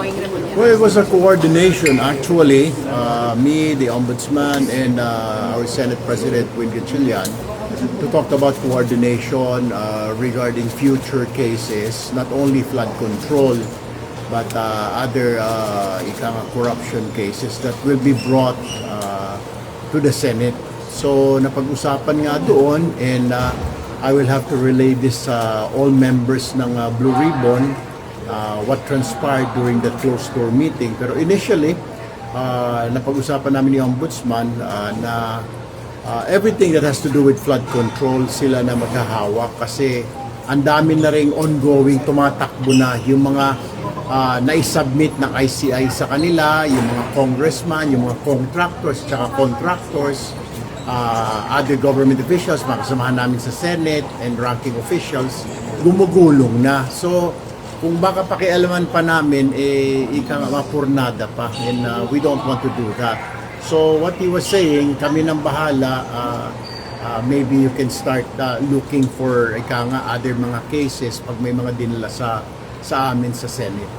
Boying Remulla? Well, it was a coordination actually. Me, the Ombudsman, and our Senate President, Win Gatchalian, to talk about coordination regarding future cases, not only flood control, but other corruption cases that will be brought to the Senate. So napag-usapan nga doon, and I will have to relay this all members ng Blue Ribbon what transpired during that closed-door meeting. Pero initially, napag-usapan namin ni Ombudsman na everything that has to do with flood control sila na maghahawak kasi ang dami na ring ongoing, tumatakbo na yung mga na-submit ng ICI sa kanila, yung mga congressman, yung mga contractors, tsaka contractors, other government officials, mga kasamahan namin sa Senate and ranking officials, gumugulong na. So, kung baka pakialaman pa namin, mapurnada pa, and we don't want to do that. So, what he was saying, kami nang bahala, maybe you can start looking for other mga cases pag may mga dinala sa amin sa Senate.